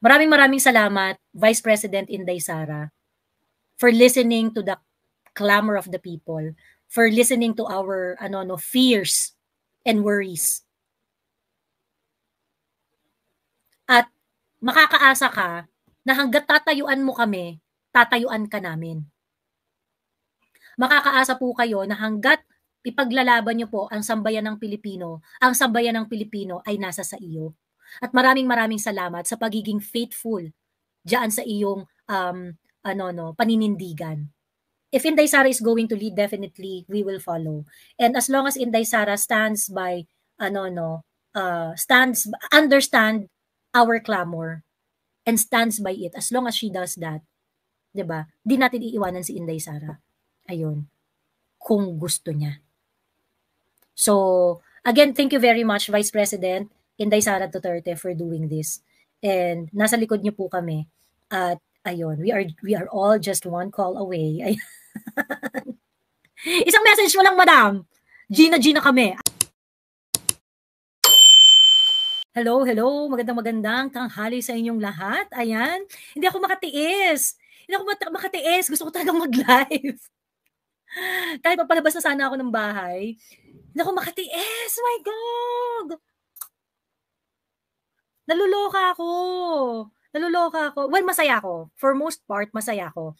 Maraming salamat, Vice President Inday Sara, for listening to the clamor of the people, for listening to our fears and worries. At makakaasa ka na hangga't tatayuan mo kami, tatayuan ka namin. Makakaasa po kayo na hangga't ipaglalaban niyo po ang sambayan ng Pilipino, ang sambayan ng Pilipino ay nasa sa iyo. At maraming salamat sa pagiging faithful diyan sa iyong paninindigan. If Inday Sara is going to lead, definitely we will follow. And as long as Inday Sara stands by understand our clamor and stands by it, as long as she does that, 'di ba? Di natin iiwanan si Inday Sara. Ayun. Kung gusto niya. So, again, thank you very much, Vice President Inday Sara Duterte, for doing this. And nasa likod niyo po kami. At ayun, we are all just one call away. Isang message mo lang, madam. Gina kami. Hello. Magandang tanghali sa inyong lahat. Ayan. Hindi ako makatiis. Gusto ko talagang mag-live. Kahit papalabas na sana ako ng bahay, hindi ako makatiis. My God! Naluloka ako. Well, masaya ako. For most part, masaya ako.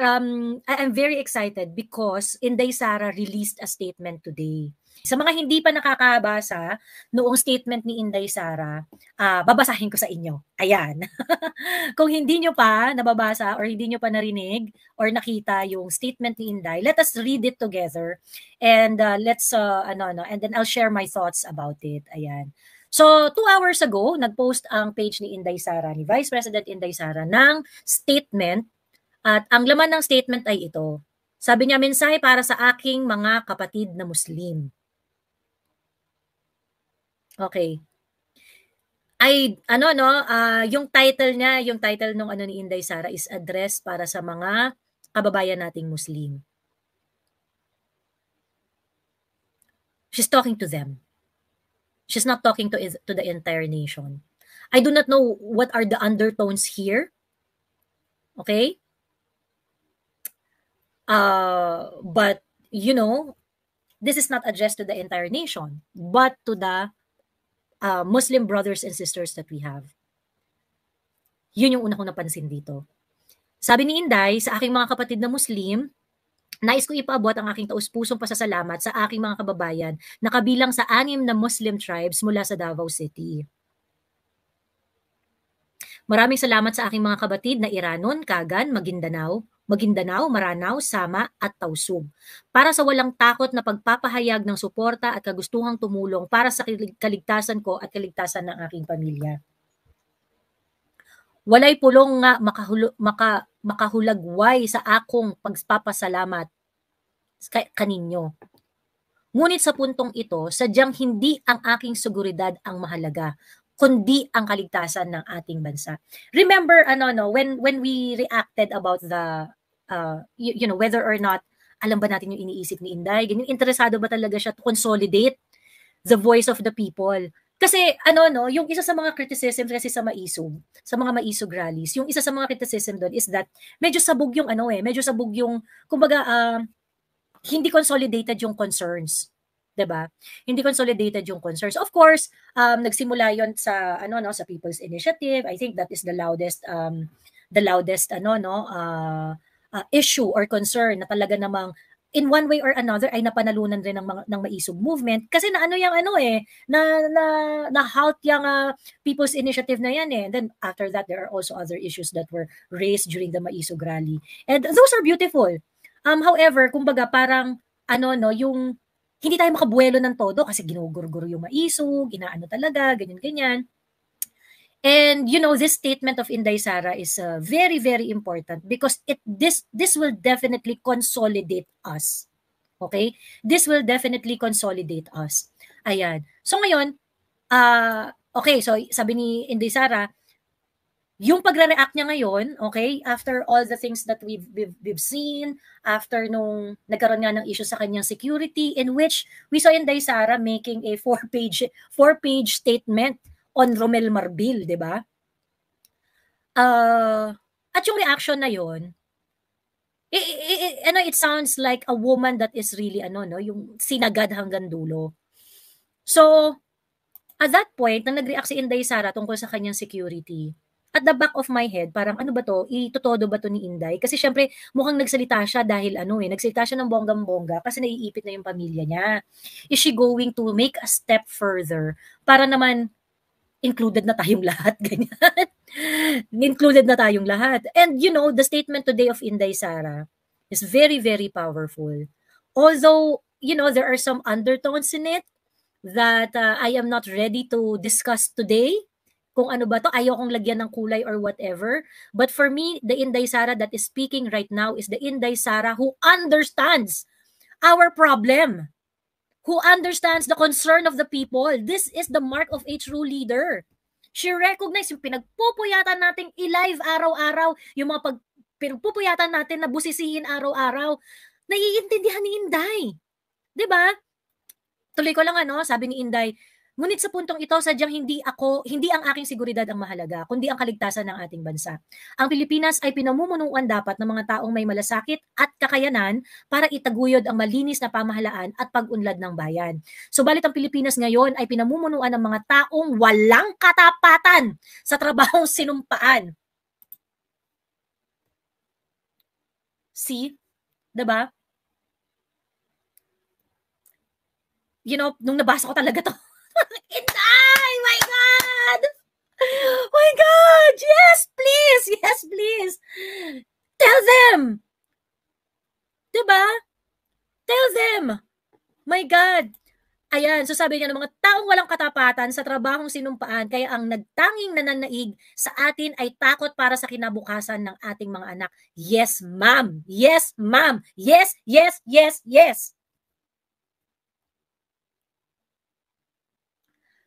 I'm very excited because Inday Sara released a statement today. Sa mga hindi pa nakakabasa noong statement ni Inday Sara, babasahin ko sa inyo. Ayan. Kung hindi nyo pa nababasa or hindi nyo pa narinig or nakita yung statement ni Inday, let us read it together and and then I'll share my thoughts about it. Ayan. So, 2 hours ago, nag-post ang page ni Inday Sara, ni Vice President Inday Sara, ng statement. At ang laman ng statement ay ito. Sabi niya, mensahe para sa aking mga kapatid na Muslim. Okay. Ay, yung title niya, yung title nung ni Inday Sara is address para sa mga kababayan nating Muslim. She's talking to them. She's not talking to the entire nation. I do not know what are the undertones here. Okay? But, this is not addressed to the entire nation, but to the Muslim brothers and sisters that we have. Yun yung una kong napansin dito. Sabi ni Inday, sa aking mga kapatid na Muslim, nais ko ipaabot ang aking taus-pusong pasasalamat sa aking mga kababayan na kabilang sa 6 na Muslim tribes mula sa Davao City. Maraming salamat sa aking mga kapatid na Iranon, Kagan, Maguindanao, Maranao, Sama at Tausug para sa walang takot na pagpapahayag ng suporta at kagustuhang tumulong para sa kaligtasan ko at kaligtasan ng aking pamilya. Walay pulong nga makahulagway sa akong pagpapasalamat kaninyo. Ngunit sa puntong ito, sadyang hindi ang aking seguridad ang mahalaga, kundi ang kaligtasan ng ating bansa. Remember, when we reacted about the, whether or not, alam ba natin yung iniisip ni Inday? Ganyan, interesado ba talaga siya to consolidate the voice of the people? Kasi, yung isa sa mga criticism kasi sa mga maisog rallies, yung isa sa mga criticism doon is that medyo sabog yung kumbaga, hindi consolidated yung concerns. 'Di ba? Hindi consolidated yung concerns. Of course, nagsimula 'yon sa sa People's Initiative. I think that is the loudest issue or concern na talaga namang in one way or another ay napanalunan rin ng maisog movement kasi na halt yung People's Initiative na yan eh. And then after that there are also other issues that were raised during the maisog rally. And those are beautiful. However, kumbaga parang yung hindi tayo makabuelo ng todo kasi ginuguro-guro yung maisog, inaano talaga, ganyan-ganyan. And this statement of Inday Sara is very, very important because this will definitely consolidate us. Okay? This will definitely consolidate us. Ayan. So ngayon, okay, so sabi ni Inday Sara, yung pagre-react niya ngayon, okay, after all the things that we've seen, after nung nagkaroon nga ng issue sa kanyang security, in which we saw Inday Sara making a 4-page statement on Romel Marbil, di ba? At yung reaction na yun, it sounds like a woman that is really no, yung sinagad hanggang dulo. So, at that point, nang nag-react si Inday Sara tungkol sa kanyang security, at the back of my head, parang ano ba to? Itotodo ba to ni Inday? Kasi syempre, mukhang nagsalita siya dahil nagsalita siya ng bonggang-bongga kasi naiipit na yung pamilya niya. Is she going to make a step further para naman included na tayong lahat, ganyan. Included na tayong lahat. And the statement today of Inday Sara is very, very powerful. Although, there are some undertones in it that I am not ready to discuss today. Kung ano ba to, ayaw kong lagyan ng kulay or whatever. But for me, the Inday Sara that is speaking right now is the Inday Sara who understands our problem, who understands the concern of the people. This is the mark of a true leader. She recognized yung pinagpupuyatan nating i-live araw-araw, yung mga pinagpupuyatan natin na busisiin araw-araw, naiintindihan ni Inday. 'Di ba? Tuloy ko lang sabi ni Inday, ngunit sa puntong ito, sadyang hindi ang aking seguridad ang mahalaga, kundi ang kaligtasan ng ating bansa. Ang Pilipinas ay pinamumunuan dapat ng mga taong may malasakit at kakayanan para itaguyod ang malinis na pamahalaan at pag-unlad ng bayan. Subalit ang Pilipinas ngayon ay pinamumunuan ng mga taong walang katapatan sa trabahong sinumpaan. See? 'Di ba? Nung nabasa ko talaga to, Inday! My God! My God! Yes, please! Yes, please! Tell them! Diba? Tell them! My God! Ayan, so sabi niya ng mga taong walang katapatan sa trabahong sinumpaan, kaya ang nagtanging nananaig sa atin ay takot para sa kinabukasan ng ating mga anak. Yes, ma'am! Yes, ma'am! Yes, yes, yes, yes!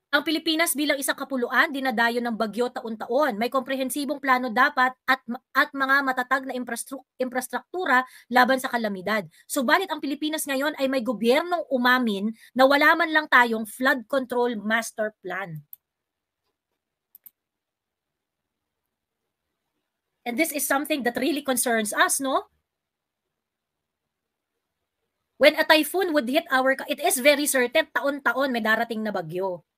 Ang Pilipinas bilang isang kapuluan, dinadayo ng bagyo taon-taon. May komprehensibong plano dapat at mga matatag na infrastruktura laban sa kalamidad. Subalit ang Pilipinas ngayon ay may gobyernong umamin na wala man lang tayong flood control master plan. And this is something that really concerns us, no? When a typhoon would hit it is very certain taon-taon may darating na bagyo.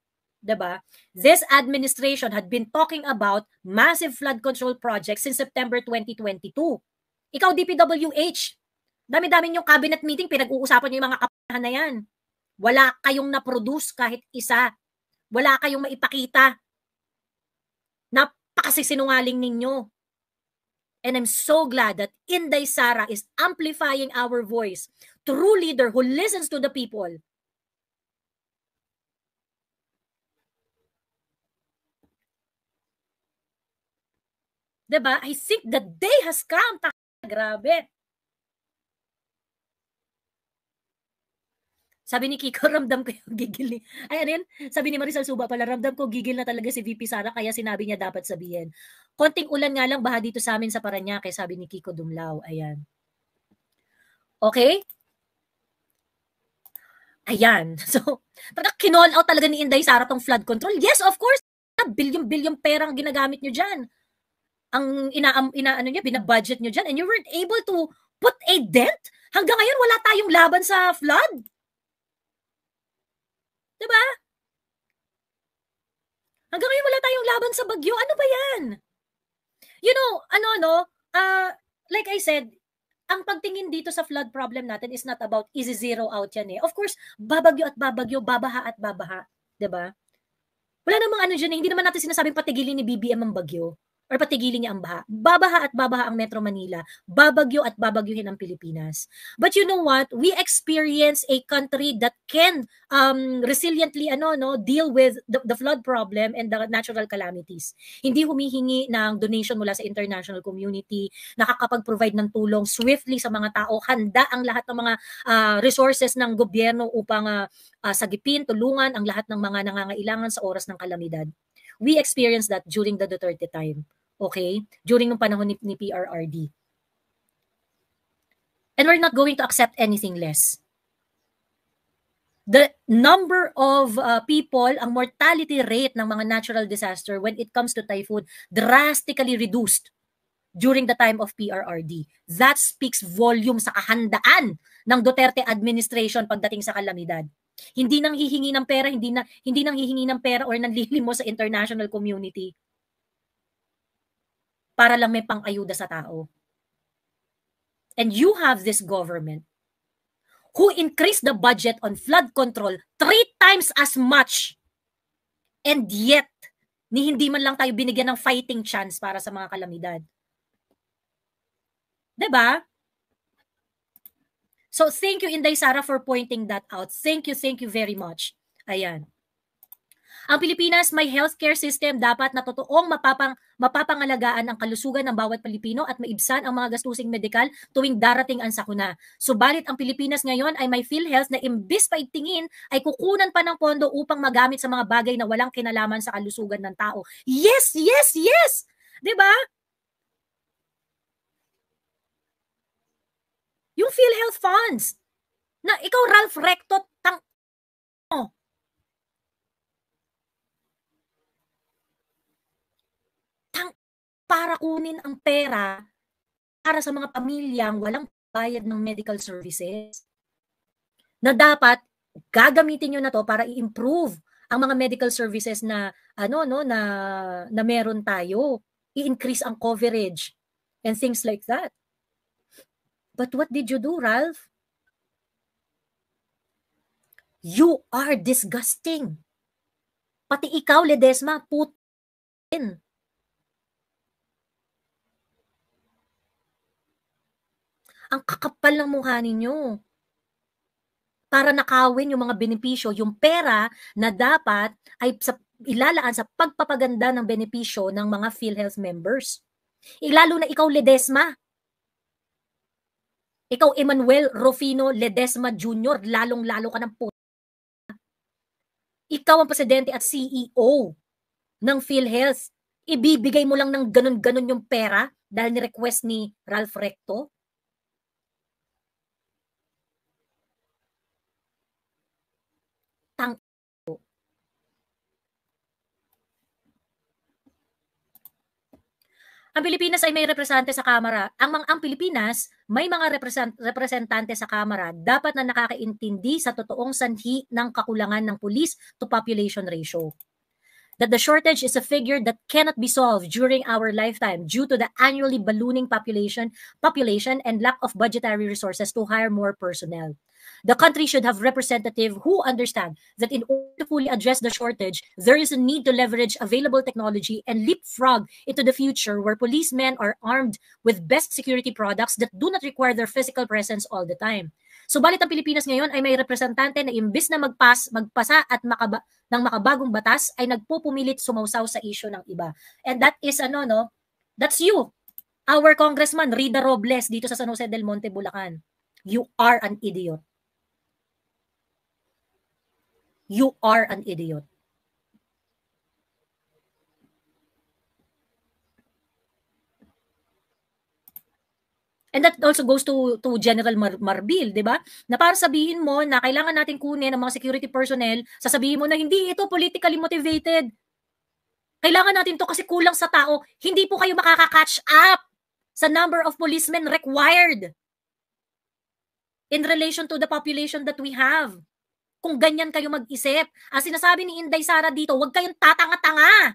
Diba? This administration had been talking about massive flood control projects since September 2022. Ikaw, DPWH, dami-dami yung cabinet meeting, pinag-uusapan nyo yung mga kapahan na yan. Wala kayong na-produce kahit isa. Wala kayong maipakita. Napakasisinungaling ninyo. And I'm so glad that Inday Sara is amplifying our voice. True leader who listens to the people. Diba? I think the day has come. Grabe. Sabi ni Kiko, ramdam ko yung gigil ni... Ay, ano yun? Sabi ni Marisol Suba pala, ramdam ko gigil na talaga si VP Sara, kaya sinabi niya dapat sabihin. Konting ulan nga lang, baha dito sa amin sa Parañaque, sabi ni Kiko Dumlao. Ayan. Okay? Ayan. So, talaga kinall out talaga ni Inday Sara tong flood control. Yes, of course. Bilyong-bilyong perang ginagamit nyo dyan. Ang niya, binabudget nyo dyan, and you weren't able to put a dent? Hanggang ngayon, wala tayong laban sa flood. Diba? Hanggang ngayon, wala tayong laban sa bagyo. Ano ba yan? Like I said, ang pagtingin dito sa flood problem natin is not about easy zero out yan eh. Of course, babagyo at babagyo, babaha at babaha. Diba? Wala namang dyan eh. Hindi naman natin sinasabing patigilin ni BBM ang bagyo or patigilin niya ang baha. Babaha at babaha ang Metro Manila. Babagyo at babagyuhin ang Pilipinas. But you know what? We experience a country that can resiliently deal with the flood problem and the natural calamities. Hindi humihingi ng donation mula sa international community, nakakapag-provide ng tulong swiftly sa mga tao, handa ang lahat ng mga resources ng gobyerno upang sagipin, tulungan ang lahat ng mga nangangailangan sa oras ng kalamidad. We experienced that during the Duterte time. Okay? During nung panahon ni PRRD. And we're not going to accept anything less. The number of people, ang mortality rate ng mga natural disaster when it comes to typhoon drastically reduced during the time of PRRD. That speaks volume sa kahandaan ng Duterte administration pagdating sa kalamidad. Hindi nang hihingi ng pera, hindi nang hihingi ng pera or nanlilimo sa international community para lang may pang-ayuda sa tao. And you have this government who increased the budget on flood control 3 times as much. And yet, hindi man lang tayo binigyan ng fighting chance para sa mga kalamidad. Diba? So, thank you, Inday Sara, for pointing that out. Thank you very much. Ayan. Ang Pilipinas may healthcare system dapat na totoong mapapangalagaan ang kalusugan ng bawat Pilipino at maibsan ang mga gastusing medikal tuwing darating ang sakuna. Subalit ang Pilipinas ngayon ay may PhilHealth na imbis paigtingin ay kukunan pa ng pondo upang magamit sa mga bagay na walang kinalaman sa kalusugan ng tao. Yes! 'Di ba? Yung PhilHealth funds na ikaw, Ralph Recto, para kunin ang pera para sa mga pamilyang walang bayad ng medical services. Na dapat gagamitin nyo na to para i-improve ang mga medical services na na meron tayo. I-increase ang coverage and things like that. But what did you do, Ralph? You are disgusting. Pati ikaw, Ledesma, putin. Ang kakapal ng mukha ninyo. Para nakawin yung mga benepisyo, yung pera na dapat ay ilalaan sa pagpapaganda ng benepisyo ng mga PhilHealth members. Lalo na ikaw, Ledesma. Ikaw, Emmanuel Rufino Ledesma Jr., lalong-lalo ka ng puta. Ikaw ang presidente at CEO ng PhilHealth. Ibibigay mo lang ng ganun-ganun yung pera dahil ni-request ni Ralph Recto? Ang Pilipinas ay may representante sa Kamara. Ang Pilipinas, may mga representante sa Kamara dapat na nakakaintindi sa totoong sanhi ng kakulangan ng police to population ratio. That the shortage is a figure that cannot be solved during our lifetime due to the annually ballooning population and lack of budgetary resources to hire more personnel. The country should have representatives who understand that in order to fully address the shortage, there is a need to leverage available technology and leapfrog into the future where policemen are armed with best security products that do not require their physical presence all the time. Subalit ang Pilipinas ngayon ay may representante na imbis na magpasa at ng makabagong batas ay nagpupumilit sumausaw sa issue ng iba. And that is that's you. Our Congressman Rida Robles dito sa San Jose del Monte, Bulacan. You are an idiot. You are an idiot. And that also goes to General Marbil, di ba? Na para sabihin mo na kailangan natin kunin ang mga security personnel, sasabihin mo na hindi ito politically motivated. Kailangan natin to kasi kulang sa tao. Hindi po kayo makaka-catch up sa number of policemen required in relation to the population that we have. Kung ganyan kayo mag-isip. Ang sinasabi ni Inday Sara dito, huwag kayong tatanga-tanga.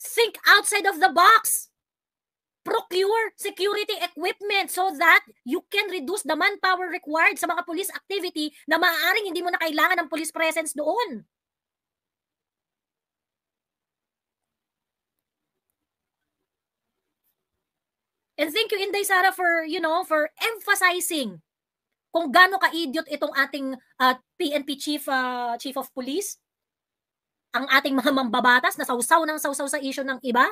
Think outside of the box. Procure security equipment so that you can reduce the manpower required sa mga police activity na maaaring hindi mo na kailangan ng police presence doon. And thank you, Inday Sara, for emphasizing kung gaano ka-idiot itong ating PNP Chief of Police, ang ating mga mambabatas na sausaw sa issue ng iba.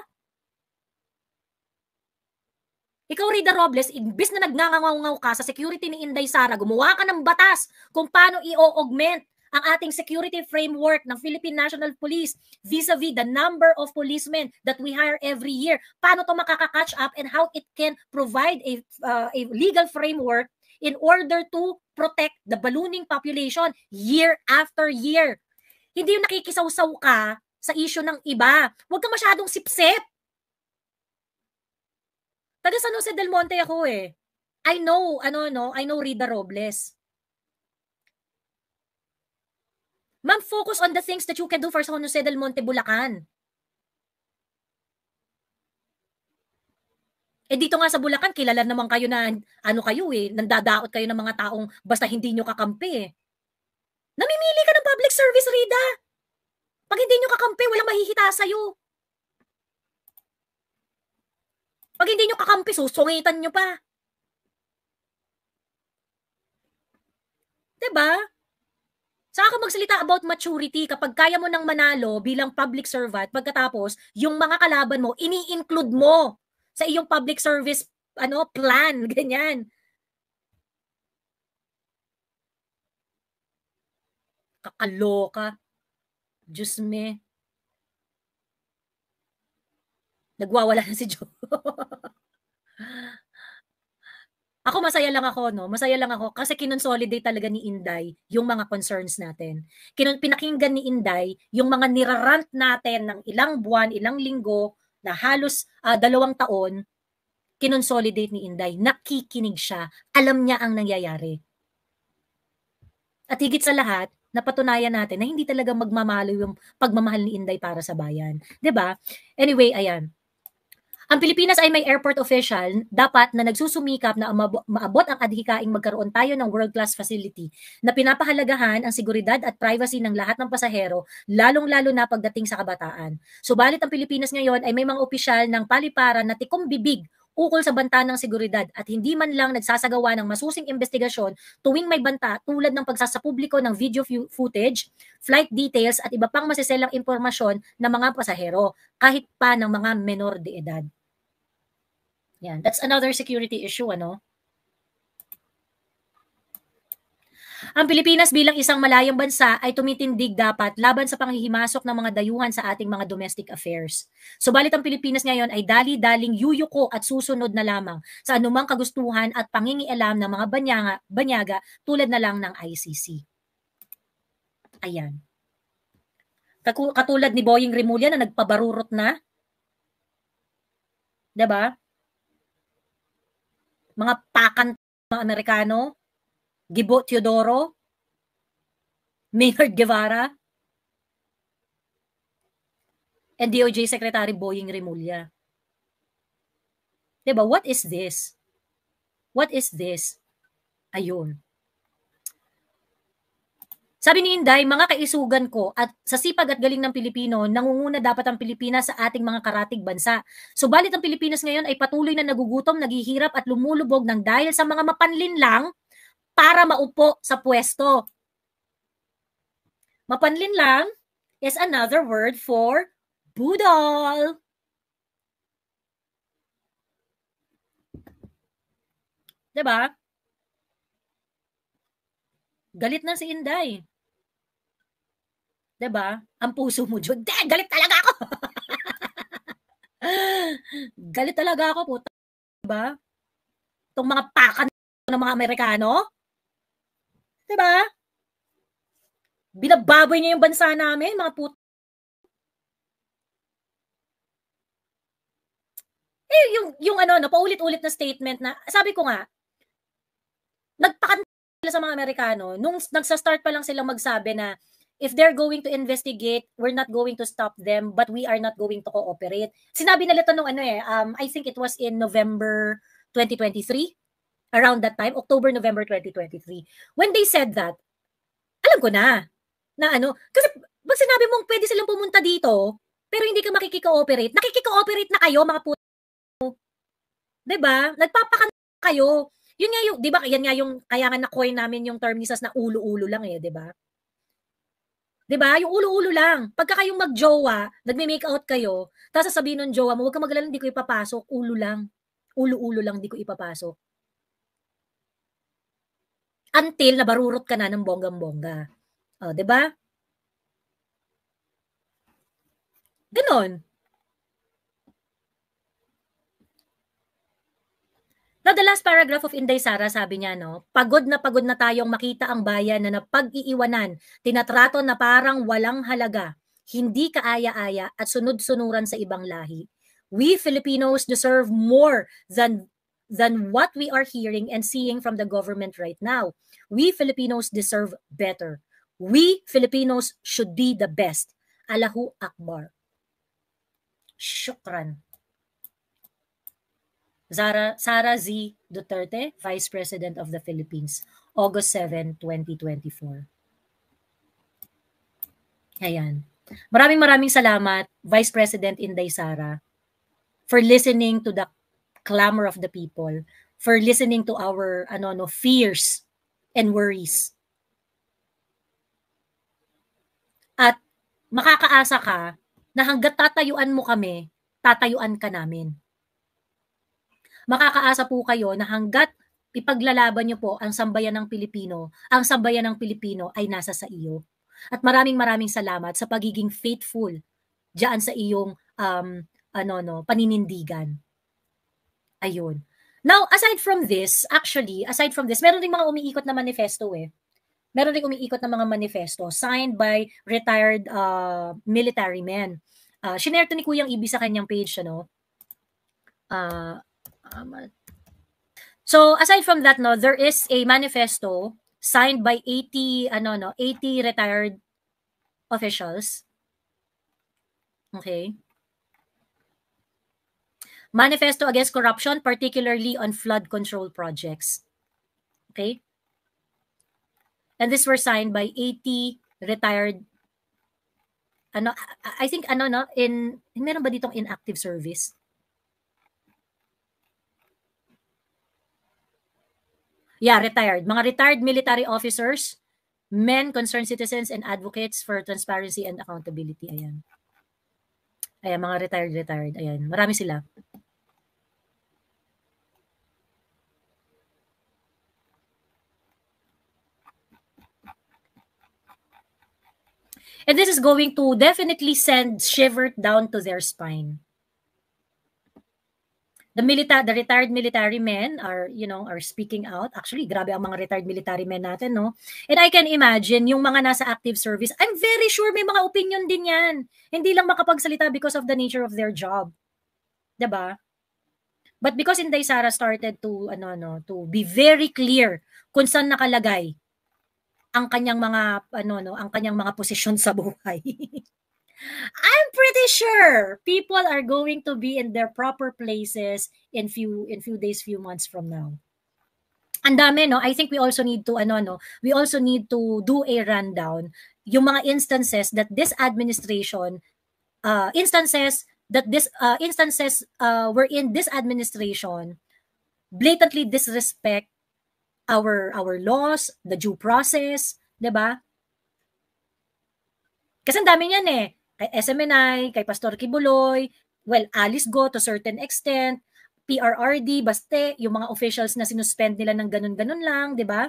Ikaw, Rida Robles, imbis na nagngangaw-ngaw ka sa security ni Inday Sara, gumawa ka ng batas kung paano i-augment ang ating security framework ng Philippine National Police vis-a-vis the number of policemen that we hire every year. Paano to makaka-catch up and how it can provide a legal framework in order to protect the ballooning population year after year. Hindi yung nakikisaw-saw ka sa issue ng iba. Huwag ka masyadong sipsip. Taga San Jose del Monte ako eh. I know Rida Robles. Ma'am, focus on the things that you can do for San Jose del Monte, Bulacan. Eh dito nga sa Bulacan, kilala naman kayo na kayo eh, nandadaot kayo ng mga taong basta hindi nyo kakampi eh. Namimili ka ng public service, Rida. Pag hindi nyo kakampi, walang mahihita sa'yo. Pag hindi nyo kakampi, susungitan nyo pa. Diba? Saka ka magsalita about maturity kapag kaya mo nang manalo bilang public servant, pagkatapos, yung mga kalaban mo, ini-include mo sa iyong public service plan, ganyan. Kakaloka. Diyos me. Nagwawala na si Joe. Ako masaya lang ako, no? Masaya lang ako kasi kinonsolidate talaga ni Inday yung mga concerns natin. Pinakinggan ni Inday yung mga nirarant natin ng ilang buwan, ilang linggo, na halos 2 taon, kinonsolidate ni Inday. Nakikinig siya. Alam niya ang nangyayari. At higit sa lahat, napatunayan natin na hindi talaga magmamalo yung pagmamahal ni Inday para sa bayan. 'Di ba? Anyway, ayan. Ang Pilipinas ay may airport official dapat na nagsusumikap na maabot ang adhikaing magkaroon tayo ng world-class facility na pinapahalagahan ang seguridad at privacy ng lahat ng pasahero, lalong-lalo na pagdating sa kabataan. Subalit ang Pilipinas ngayon ay may mga opisyal ng paliparan na tikom bibig ukol sa banta ng seguridad at hindi man lang nagsasagawa ng masusing investigasyon tuwing may banta tulad ng pagsasapubliko ng video footage, flight details at iba pang masiselang impormasyon ng mga pasahero kahit pa ng mga menor de edad. Yan, that's another security issue, ano? Ang Pilipinas bilang isang malayang bansa ay tumitindig dapat laban sa panghihimasok ng mga dayuhan sa ating mga domestic affairs. Subalit ang Pilipinas ngayon ay dali-daling yuyuko at susunod na lamang sa anumang kagustuhan at pangingialam ng mga banyaga tulad na lang ng ICC. Ayan. Katulad ni Boying Rimulya na nagpabarurot na. 'Di ba? Mga pakan mga Amerikano, Gibo Teodoro, Maynard Guevara, and DOJ Secretary Boying Rimulya. Diba? What is this? What is this? Ayun. Sabi ni Inday, mga kaisugan ko at sa sipag at galing ng Pilipino, nangunguna dapat ang Pilipinas sa ating mga karatig bansa. Subalit ang Pilipinas ngayon ay patuloy na nagugutom, naghihirap at lumulubog ng dahil sa mga mapanlin lang para maupo sa pwesto. Mapanlin lang is another word for budol. Diba? Galit na si Inday. Diba? Ang puso mo, Jud. Galit talaga ako. Galit talaga ako, puta. Diba? Itong mga pakan ng mga Amerikano. Diba? Binababoy niya yung bansa namin, mga puta. Eh, yung paulit-ulit na statement na, sabi ko nga, nagpakan sila sa mga Amerikano, nung nagsa-start pa lang silang magsabi na, if they're going to investigate, we're not going to stop them, but we are not going to cooperate. Sinabi nila ito nung I think it was in November 2023, around that time, October-November 2023. When they said that, alam ko na kasi pag sinabi mong pwede silang pumunta dito, pero hindi ka makikikooperate, nakikikooperate na kayo, mga puto. Diba? Nagpapakan kayo. Yun nga yung, diba, yan nga yung, kaya nga na-coin namin yung term ni Sas na ulo-ulo lang diba? Diba? Yung ulo-ulo lang. Pagka kayong mag-jowa, nagme-make out kayo, tapos sasabihin ng jowa mo, huwag ka mag-alala, hindi ko ipapasok. Ulo lang. Ulo-ulo lang, hindi ko ipapasok. Until nabarurot ka na ng bonggang-bongga. O, diba? Ganon. Now, the last paragraph of Inday Sara, sabi niya, no, pagod na tayong makita ang bayan na napag-iiwanan, tinatrato na parang walang halaga, hindi kaaya-aya at sunod-sunuran sa ibang lahi. We Filipinos deserve more than what we are hearing and seeing from the government right now. We Filipinos deserve better. We Filipinos should be the best. Allahu Akbar. Shukran. Sara Z. Duterte, Vice President of the Philippines, August 7, 2024. Ayan. Maraming salamat, Vice President Inday Sara, for listening to the clamor of the people, for listening to our fears and worries. At makakaasa ka na hanggat tatayuan mo kami, tatayuan ka namin. Makakaasa po kayo na hanggat ipaglalaban niyo po ang sambayan ng Pilipino, ang sambayan ng Pilipino ay nasa sa iyo. At maraming salamat sa pagiging faithful diyan sa iyong paninindigan. Ayun. Now, aside from this, meron ding mga umiikot na manifesto eh. Meron ding umiikot na mga manifesto signed by retired military men. Shinare to ni Kuyang Ibi sa kanyang page, So aside from that, there is a manifesto signed by 80 retired officials. Okay. Manifesto against corruption, particularly on flood control projects. Okay? And these were signed by 80 retired I think meron ba ditong inactive service? Yeah, retired. Mga retired military officers, men, concerned citizens, and advocates for transparency and accountability. Ayan. Ayan, mga retired. Ayan, marami sila. And this is going to definitely send shiver down to their spine. The retired military men are speaking out. Actually, grabe ang mga retired military men natin, no? And I can imagine yung mga nasa active service, I'm very sure may mga opinion din yan. Hindi lang makapagsalita because of the nature of their job. 'Di ba? But because Inday Sara started to be very clear kung saan nakalagay ang kanyang mga posisyon sa buhay. I'm pretty sure people are going to be in their proper places in few days, few months from now. Ang dami, no? I think we also need to do a rundown yung mga instances that this administration wherein this administration blatantly disrespect our laws, the due process, 'di ba? Kasi ang dami niyan eh. Kay SMNI, kay Pastor Kibuloy, Alice Go to certain extent, PRRD, Baste, yung mga officials na sinuspend nila ng ganun-ganun lang, di ba?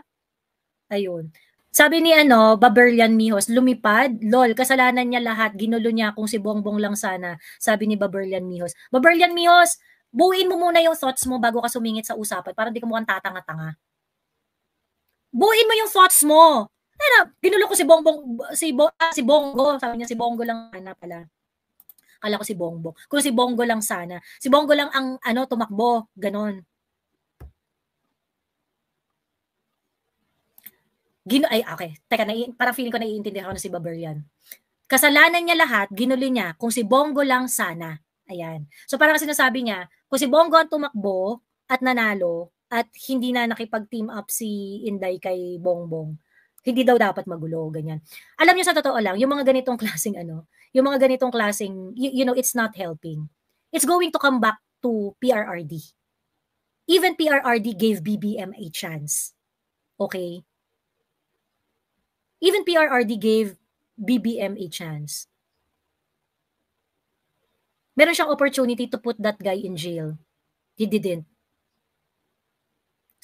Ayun. Sabi ni Baberlian Mihos, lumipad, lol, kasalanan niya lahat, ginulo niya kung si Bongbong lang sana, sabi ni Baberlian Mihos. Baberlian Mihos, buuin mo muna yung thoughts mo bago ka sumingit sa usapan para hindi ka mukhang tatanga-tanga. Buuin mo yung thoughts mo. Ginulo ko si Bongo, sabi niya si Bongo lang sana pala. Kala ko si Bongbong. Kung si Bongo lang sana. Si Bongo lang ang tumakbo, ganon. Okay. Teka, parang feeling ko naiintindihan ko na si Baberlian. Kasalanan niya lahat, ginuli niya kung si Bongo lang sana. Ayan. So parang sinasabi niya, kung si Bongo ang tumakbo at nanalo at hindi na nakipag-team up si Inday kay Bongbong, hindi daw dapat magulo, ganyan. Alam niyo sa totoo lang, yung mga ganitong klaseng it's not helping. It's going to come back to PRRD. Even PRRD gave BBM a chance. Okay? Even PRRD gave BBM a chance. Meron siyang opportunity to put that guy in jail. He didn't.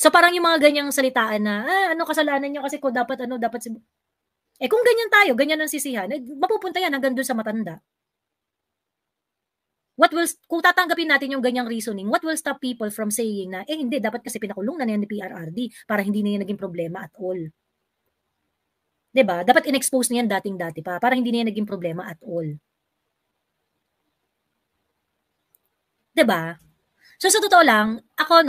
So parang yung mga ganyang salitaan na, kasalanan niyo kasi ko dapat si... kung ganyan tayo, ganyan ang sisihan, mapupunta yan hanggang doon sa matanda. kung tatanggapin natin yung ganyang reasoning, what will stop people from saying na, hindi, dapat kasi pinakulong na yan ni PRRD para hindi na yan naging problema at all. 'Di ba? Dapat in-expose na yan dating-dati pa para hindi na yan naging problema at all. 'Di ba? So sa totoo lang, ako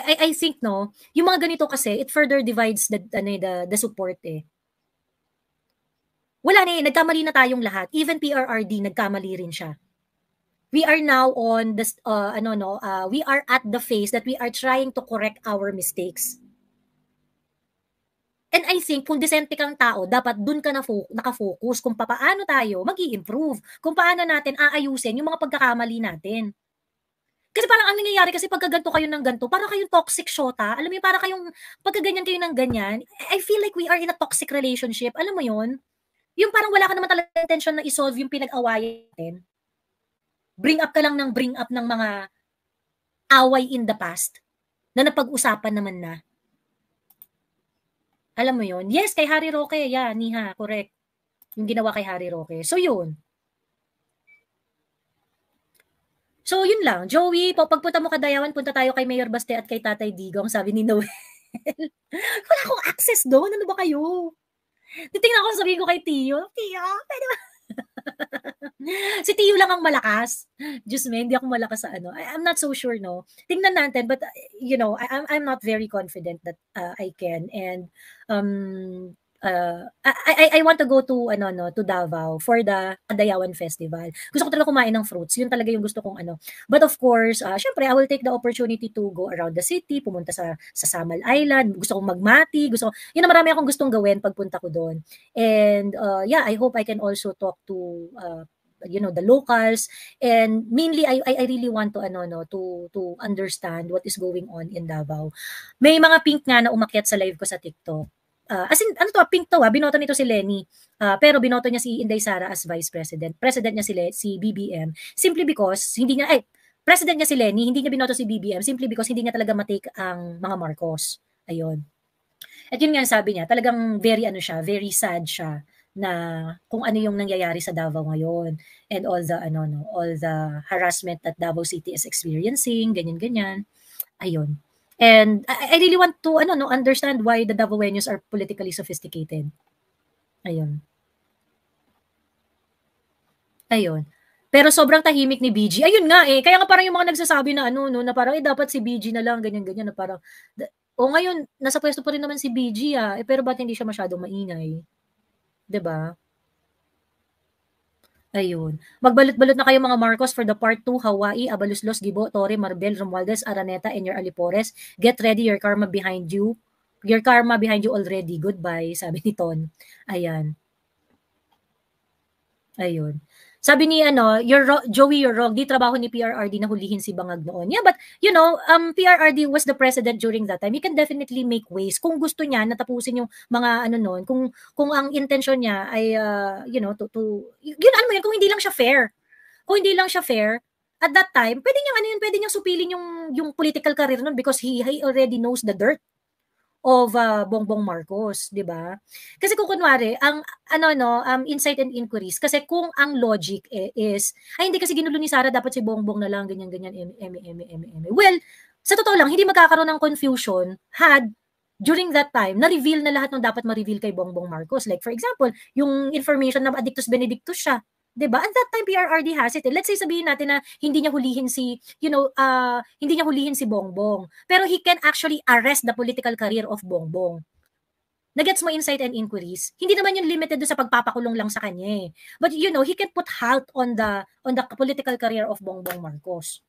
I think yung mga ganito kasi it further divides the support eh. Wala na nagkamali na tayong lahat. Even PRRD nagkamali rin siya. We are now on this we are at the phase that we are trying to correct our mistakes. And I think kung disente kang tao, dapat dun ka naka-focus kung paano tayo mag-i-improve, kung paano natin aayusin yung mga pagkakamali natin. Kasi parang ang nangyayari kasi pagka ganito kayo ng ganito, parang kayong toxic shota. Alam mo yun, parang kayong pagka ganyan kayo ng ganyan, I feel like we are in a toxic relationship. Alam mo yun? Yung parang wala ka naman talaga intention na isolve yung pinag-awayan natin. Bring up ka lang ng bring up ng mga away in the past na napag-usapan naman na. Alam mo yun? Yes, kay Harry Roque. Yeah, Niha, correct. Yung ginawa kay Harry Roque. So, yun. So, yun lang. Joey, pagpunta mo Kadayawan, punta tayo kay Mayor Baste at kay Tatay Digong, sabi ni Noel. Wala akong access doon. Ano ba kayo? Titingnan ko, sabihin ko kay Tio, pwede ba? Si Tio lang ang malakas. Diyos me, hindi ako malakas sa I'm not so sure, no? Tingnan natin, but, I'm not very confident that I can. And, I want to go to, to Davao for the Kadayawan Festival. Gusto ko talaga kumain ng fruits. Yun talaga yung gusto kong But of course, syempre, I will take the opportunity to go around the city, pumunta sa Samal Island. Gusto kong magmati. Yun na marami akong gustong gawin pagpunta ko doon. And, I hope I can also talk to, the locals, and mainly I really want to to understand what is going on in Davao. May mga pink nga na umakyat sa live ko sa TikTok. As in pink to binoto nito si Lenny. Pero binoto niya si Inday Sara as vice president. President niya si BBM simply because president niya si Lenny, hindi niya binoto si BBM simply because hindi niya talaga matake ang mga Marcos. Ayun. At yun nga sabi niya, talagang very sad siya na kung ano yung nangyayari sa Davao ngayon and all the harassment that Davao City is experiencing, ganyan. Ayun. And I really want to understand why the Davaoenos are politically sophisticated. Ayun. Pero sobrang tahimik ni BG. Ayun nga kaya nga parang yung mga nagsasabi na na parang dapat si BG na lang ganyan na parang ngayon nasa pwesto pa rin naman si BG pero ba't hindi siya masyadong maingay? 'Di ba? Ayun. Magbalot-balot na kayo mga Marcos for the part 2, Hawaii, Abaluslos, Gibo, Torre, Marbel, Romualdez, Araneta, and your Alipores. Get ready, your karma behind you. Your karma behind you already. Goodbye, sabi ni Ton. Ayan. Ayun. Sabi ni Joey, you're wrong. Di trabaho ni PRRD na hulihin si Bangag noon. Yeah, but PRRD was the president during that time. He can definitely make ways kung gusto niya natapusin yung mga noon. Kung ang intention niya ay yun kung hindi lang siya fair. Kung hindi lang siya fair, at that time, pwede niyang supilin yung political career noon because he already knows the dirt of Bongbong Marcos, 'di ba? Kasi kung kunwari ang insight and inquiries kasi kung ang logic is hindi kasi ginulo ni Sara dapat si Bongbong na lang ganyan eme. Well, sa totoo lang hindi magkakaroon ng confusion had during that time na-reveal na lahat ng dapat ma-reveal kay Bongbong Marcos. Like for example, yung information na Addictus Benedictus siya. 'Di ba? At that time PRRD has it. Let's say sabihin natin na hindi niya hulihin si Bongbong. Pero he can actually arrest the political career of Bongbong. Nagets mo insight and inquiries? Hindi naman yun limited doon sa pagpapakulong lang sa kanya. But he can put halt on the political career of Bongbong Marcos.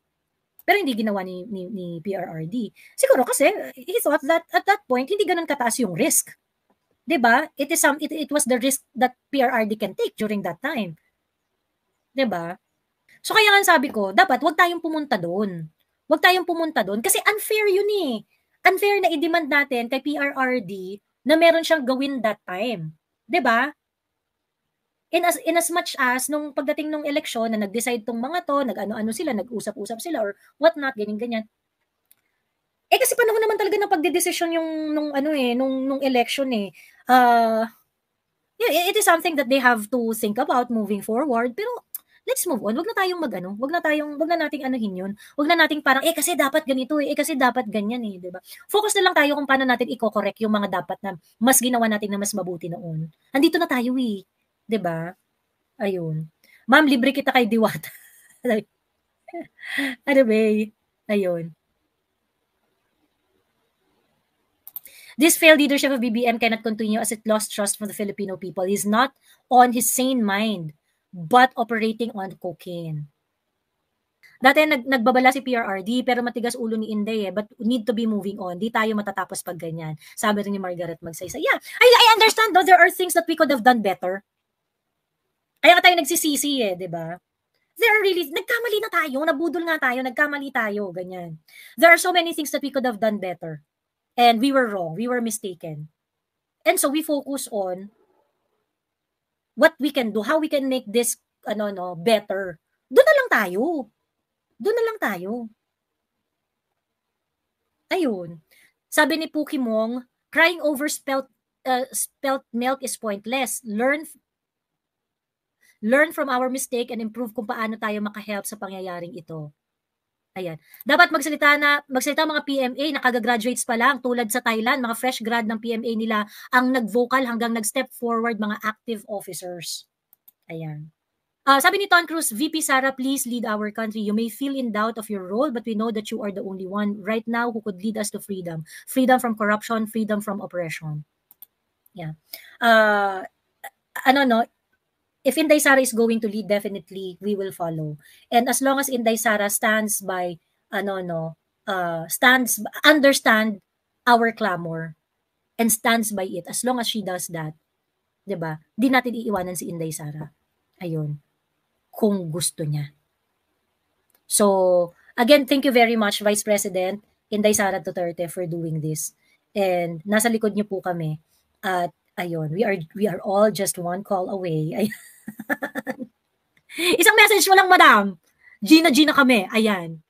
Pero hindi ginawa ni PRRD. Siguro kasi he thought that at that point hindi ganoon kataas yung risk. 'Di ba? It was the risk that PRRD can take during that time. 'Di ba? So kaya nga sabi ko, dapat wag tayong pumunta doon. Wag tayong pumunta doon kasi unfair 'yun eh. Unfair na i-demand natin kay PRRD na meron siyang gawin that time. 'Di ba? In as much as nung pagdating nung eleksyon na nag-decide tong mga to, nag-ano-ano sila, nag-usap-usap sila or what not, ganyan-ganyan. Kasi panahon naman talaga ng pagdedesisyon yung nung election yeah, it is something that they have to think about moving forward. Pero let's move on. Wag na tayong mag-ano, wag na nating anuhin 'yun. Wag na nating parang kasi dapat ganito kasi dapat ganyan 'di ba? Focus na lang tayo kung paano natin i-co-correct yung mga dapat na mas ginawa natin na mas mabuti noon. Andito na tayo 'di ba? Ayun. Ma'am, libre kita kay Diwata. Ano ba? Ayun. This failed leadership of BBM cannot continue as it lost trust from the Filipino people. He's not on his sane mind, but operating on cocaine. Dati nagbabala si PRRD pero matigas ulo ni Inday but need to be moving on. Di tayo matatapos pag ganyan. Sabi rin ni Margaret Magsaysay. Yeah, I understand though there are things that we could have done better. Kaya nga tayo nagsisisi di ba? There are really, nagkamali na tayo, nabudol nga tayo, nagkamali tayo, ganyan. There are so many things that we could have done better. And we were wrong, we were mistaken. And so we focus on what we can do, how we can make this better. Doon na lang tayo. Doon na lang tayo. Ayun. Sabi ni Pukimong, crying over spelt milk is pointless. Learn from our mistake and improve kung paano tayo makahelp sa pangyayaring ito. Ayan. Dapat magsalita mga PMA na kagagraduates pa lang tulad sa Thailand, mga fresh grad ng PMA nila ang nag-vocal hanggang nag-step forward mga active officers. Ayan. Sabi ni Ton Cruz, VP Sara, please lead our country. You may feel in doubt of your role, but we know that you are the only one right now who could lead us to freedom. Freedom from corruption, freedom from oppression. Yeah. If Inday Sara is going to lead, definitely we will follow. And as long as Inday Sara stands by, understand our clamor and stands by it, as long as she does that, diba? Di natin iiwanan si Inday Sara. Ayun. Kung gusto niya. So, again, thank you very much, Vice President Inday Sara Duterte, for doing this. And nasa likod niyo po kami. At ayun, we are all just one call away. Isang message mo lang, madam. Gina kami. Ayan.